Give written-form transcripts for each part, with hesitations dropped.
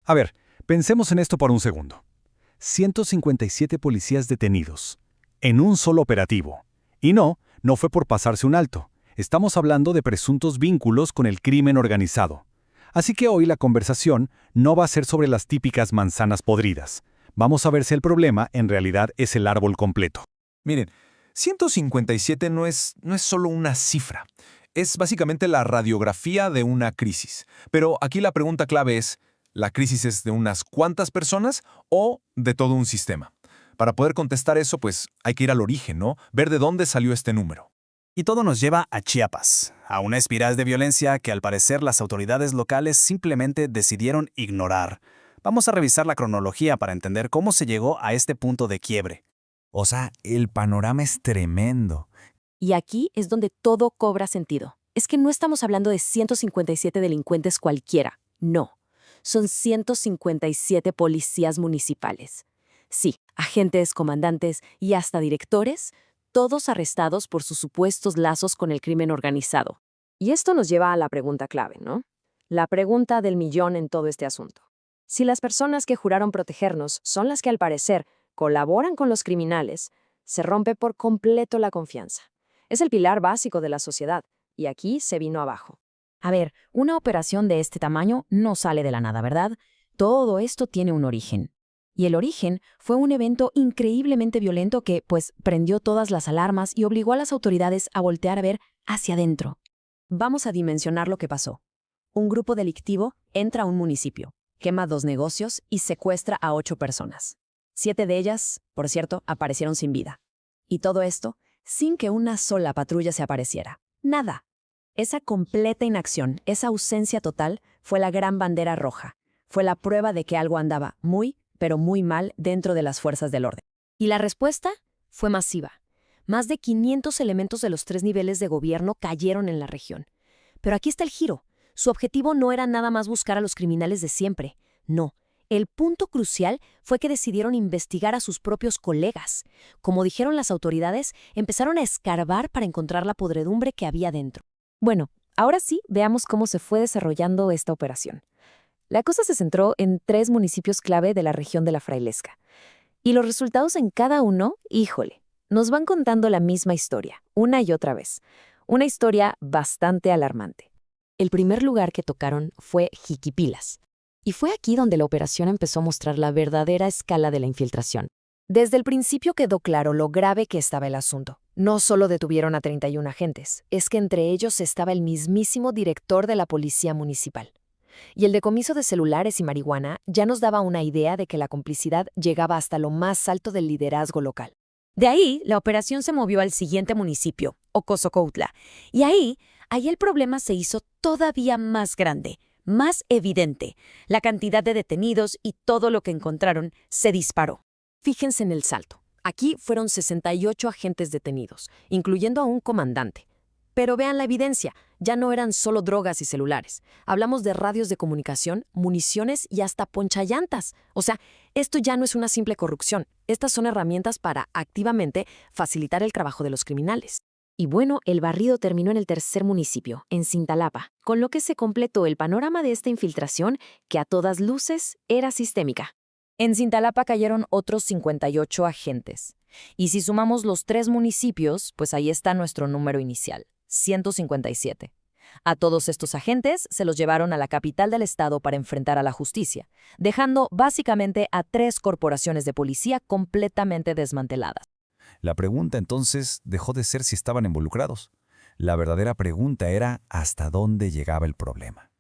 A ver, pensemos en esto por un segundo. 157 policías detenidos, en un solo operativo. Y no fue por pasarse un alto. Estamos hablando de presuntos vínculos con el crimen organizado. Así que hoy la conversación no va a ser sobre las típicas manzanas podridas. Vamos a ver si el problema en realidad es el árbol completo. Miren, 157 no es solo una cifra. Es básicamente la radiografía de una crisis. Pero aquí la pregunta clave es, ¿la crisis es de unas cuantas personas o de todo un sistema? Para poder contestar eso, pues hay que ir al origen, ¿no? Ver de dónde salió este número. Y todo nos lleva a Chiapas, a una espiral de violencia que al parecer las autoridades locales simplemente decidieron ignorar. Vamos a revisar la cronología para entender cómo se llegó a este punto de quiebre. O sea, el panorama es tremendo. Y aquí es donde todo cobra sentido. Es que no estamos hablando de 157 delincuentes cualquiera, no. Son 157 policías municipales. Sí, agentes, comandantes y hasta directores, todos arrestados por sus supuestos lazos con el crimen organizado. Y esto nos lleva a la pregunta clave, ¿no? La pregunta del millón en todo este asunto. Si las personas que juraron protegernos son las que al parecer colaboran con los criminales, se rompe por completo la confianza. Es el pilar básico de la sociedad, y aquí se vino abajo. A ver, una operación de este tamaño no sale de la nada, ¿verdad? Todo esto tiene un origen. Y el origen fue un evento increíblemente violento que, pues, prendió todas las alarmas y obligó a las autoridades a voltear a ver hacia adentro. Vamos a dimensionar lo que pasó. Un grupo delictivo entra a un municipio, quema 2 negocios y secuestra a 8 personas. 7 de ellas, por cierto, aparecieron sin vida. Y todo esto sin que una sola patrulla se apareciera. Nada. Esa completa inacción, esa ausencia total, fue la gran bandera roja. Fue la prueba de que algo andaba muy, pero muy mal dentro de las fuerzas del orden. Y la respuesta fue masiva. Más de 500 elementos de los 3 niveles de gobierno cayeron en la región. Pero aquí está el giro. Su objetivo no era nada más buscar a los criminales de siempre. No. El punto crucial fue que decidieron investigar a sus propios colegas. Como dijeron las autoridades, empezaron a escarbar para encontrar la podredumbre que había dentro. Bueno, ahora sí, veamos cómo se fue desarrollando esta operación. La cosa se centró en 3 municipios clave de la región de la Frailesca. Y los resultados en cada uno, híjole, nos van contando la misma historia, una y otra vez. Una historia bastante alarmante. El primer lugar que tocaron fue Jiquipilas. Y fue aquí donde la operación empezó a mostrar la verdadera escala de la infiltración. Desde el principio quedó claro lo grave que estaba el asunto. No solo detuvieron a 31 agentes, es que entre ellos estaba el mismísimo director de la policía municipal. Y el decomiso de celulares y marihuana ya nos daba una idea de que la complicidad llegaba hasta lo más alto del liderazgo local. De ahí, la operación se movió al siguiente municipio, Ocosocuautla. Y ahí el problema se hizo todavía más grande, más evidente. La cantidad de detenidos y todo lo que encontraron se disparó. Fíjense en el salto. Aquí fueron 68 agentes detenidos, incluyendo a un comandante. Pero vean la evidencia, ya no eran solo drogas y celulares. Hablamos de radios de comunicación, municiones y hasta ponchallantas. O sea, esto ya no es una simple corrupción. Estas son herramientas para, activamente, facilitar el trabajo de los criminales. Y bueno, el barrido terminó en el tercer municipio, en Cintalapa, con lo que se completó el panorama de esta infiltración que a todas luces era sistémica. En Cintalapa cayeron otros 58 agentes. Y si sumamos los 3 municipios, pues ahí está nuestro número inicial, 157. A todos estos agentes se los llevaron a la capital del estado para enfrentar a la justicia, dejando básicamente a 3 corporaciones de policía completamente desmanteladas. La pregunta entonces dejó de ser si estaban involucrados. La verdadera pregunta era hasta dónde llegaba el problema.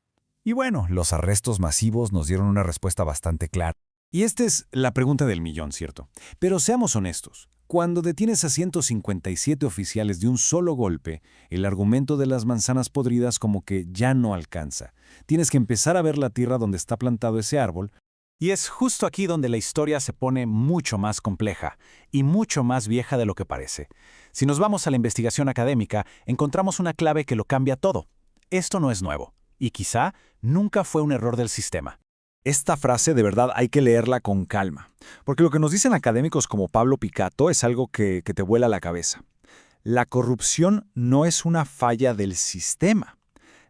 Y bueno, los arrestos masivos nos dieron una respuesta bastante clara. Y esta es la pregunta del millón, ¿cierto? Pero seamos honestos. Cuando detienes a 157 oficiales de un solo golpe, el argumento de las manzanas podridas como que ya no alcanza. Tienes que empezar a ver la tierra donde está plantado ese árbol. Y es justo aquí donde la historia se pone mucho más compleja y mucho más vieja de lo que parece. Si nos vamos a la investigación académica, encontramos una clave que lo cambia todo. Esto no es nuevo, y quizá nunca fue un error del sistema. Esta frase de verdad hay que leerla con calma, porque lo que nos dicen académicos como Pablo Picato es algo que te vuela la cabeza. La corrupción no es una falla del sistema.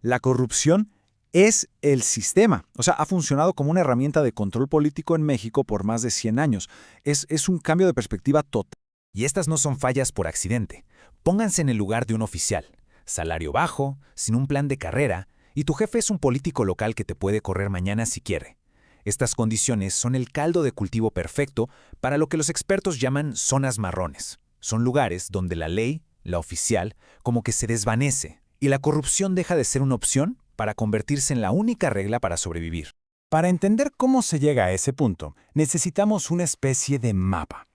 La corrupción es el sistema. O sea, ha funcionado como una herramienta de control político en México por más de 100 años. Es un cambio de perspectiva total. Y estas no son fallas por accidente. Pónganse en el lugar de un oficial. Salario bajo, sin un plan de carrera, y tu jefe es un político local que te puede correr mañana si quiere. Estas condiciones son el caldo de cultivo perfecto para lo que los expertos llaman zonas marrones. Son lugares donde la ley, la oficial, como que se desvanece, y la corrupción deja de ser una opción para convertirse en la única regla para sobrevivir. Para entender cómo se llega a ese punto, necesitamos una especie de mapa.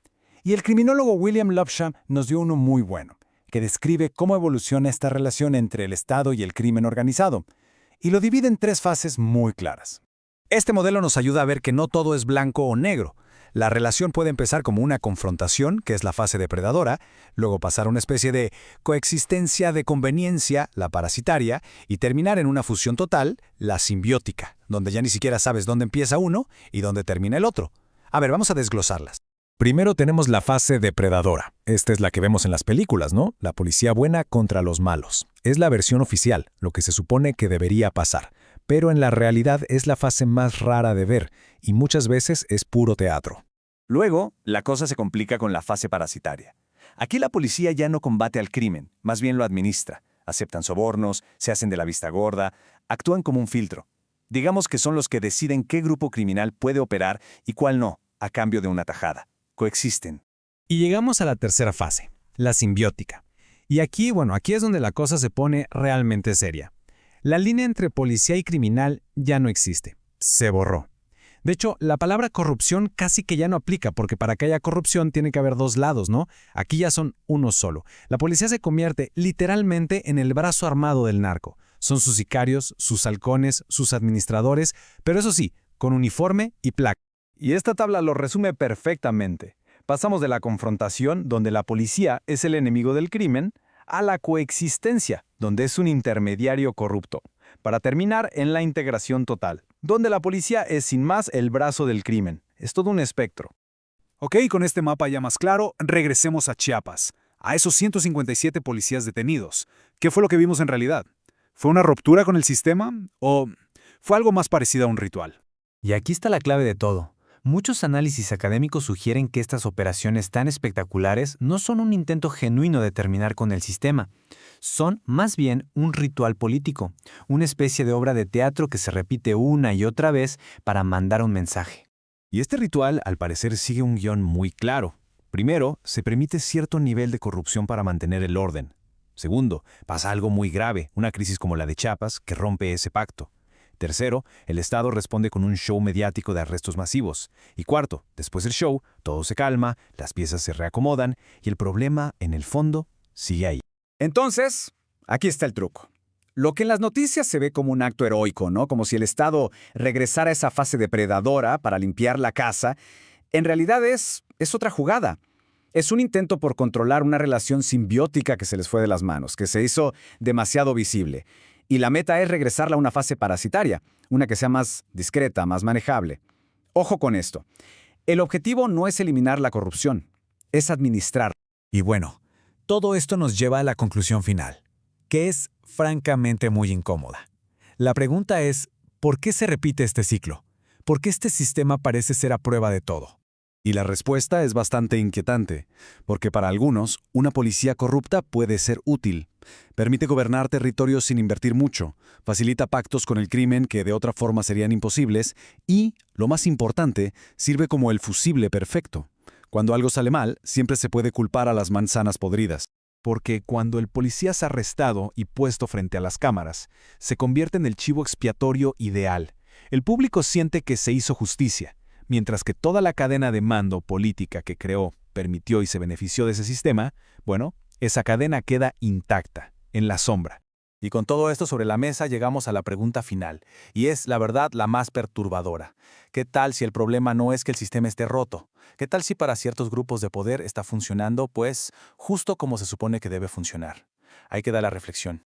Y el criminólogo William Lobshaw nos dio uno muy bueno, que describe cómo evoluciona esta relación entre el Estado y el crimen organizado, y lo divide en 3 fases muy claras. Este modelo nos ayuda a ver que no todo es blanco o negro. La relación puede empezar como una confrontación, que es la fase depredadora, luego pasar a una especie de coexistencia de conveniencia, la parasitaria, y terminar en una fusión total, la simbiótica, donde ya ni siquiera sabes dónde empieza uno y dónde termina el otro. A ver, vamos a desglosarlas. Primero tenemos la fase depredadora. Esta es la que vemos en las películas, ¿no? La policía buena contra los malos. Es la versión oficial, lo que se supone que debería pasar. Pero en la realidad es la fase más rara de ver, y muchas veces es puro teatro. Luego, la cosa se complica con la fase parasitaria. Aquí la policía ya no combate al crimen, más bien lo administra. Aceptan sobornos, se hacen de la vista gorda, actúan como un filtro. Digamos que son los que deciden qué grupo criminal puede operar y cuál no, a cambio de una tajada. Coexisten. Y llegamos a la tercera fase, la simbiótica. Y aquí es donde la cosa se pone realmente seria. La línea entre policía y criminal ya no existe. Se borró. De hecho, la palabra corrupción casi que ya no aplica, porque para que haya corrupción tiene que haber 2 lados, ¿no? Aquí ya son uno solo. La policía se convierte literalmente en el brazo armado del narco. Son sus sicarios, sus halcones, sus administradores, pero eso sí, con uniforme y placa. Y esta tabla lo resume perfectamente. Pasamos de la confrontación, donde la policía es el enemigo del crimen, a la coexistencia, donde es un intermediario corrupto, para terminar en la integración total, donde la policía es sin más el brazo del crimen. Es todo un espectro. Ok, con este mapa ya más claro, regresemos a Chiapas, a esos 157 policías detenidos. ¿Qué fue lo que vimos en realidad? ¿Fue una ruptura con el sistema o fue algo más parecido a un ritual? Y aquí está la clave de todo. Muchos análisis académicos sugieren que estas operaciones tan espectaculares no son un intento genuino de terminar con el sistema. Son más bien un ritual político, una especie de obra de teatro que se repite una y otra vez para mandar un mensaje. Y este ritual, al parecer, sigue un guión muy claro. Primero, se permite cierto nivel de corrupción para mantener el orden. Segundo, pasa algo muy grave, una crisis como la de Chiapas, que rompe ese pacto. Tercero, el Estado responde con un show mediático de arrestos masivos. Y cuarto, después del show, todo se calma, las piezas se reacomodan y el problema, en el fondo, sigue ahí. Entonces, aquí está el truco. Lo que en las noticias se ve como un acto heroico, ¿no? Como si el Estado regresara a esa fase depredadora para limpiar la casa, en realidad es otra jugada. Es un intento por controlar una relación simbiótica que se les fue de las manos, que se hizo demasiado visible. Y la meta es regresarla a una fase parasitaria, una que sea más discreta, más manejable. Ojo con esto. El objetivo no es eliminar la corrupción, es administrar. Y bueno, todo esto nos lleva a la conclusión final, que es francamente muy incómoda. La pregunta es, ¿por qué se repite este ciclo? ¿Por qué este sistema parece ser a prueba de todo? Y la respuesta es bastante inquietante, porque para algunos, una policía corrupta puede ser útil. Permite gobernar territorios sin invertir mucho, facilita pactos con el crimen que de otra forma serían imposibles y, lo más importante, sirve como el fusible perfecto. Cuando algo sale mal, siempre se puede culpar a las manzanas podridas. Porque cuando el policía es arrestado y puesto frente a las cámaras, se convierte en el chivo expiatorio ideal. El público siente que se hizo justicia, mientras que toda la cadena de mando política que creó, permitió y se benefició de ese sistema, bueno, esa cadena queda intacta, en la sombra. Y con todo esto sobre la mesa llegamos a la pregunta final, y es, la verdad, la más perturbadora. ¿Qué tal si el problema no es que el sistema esté roto? ¿Qué tal si para ciertos grupos de poder está funcionando, pues, justo como se supone que debe funcionar? Ahí queda la reflexión.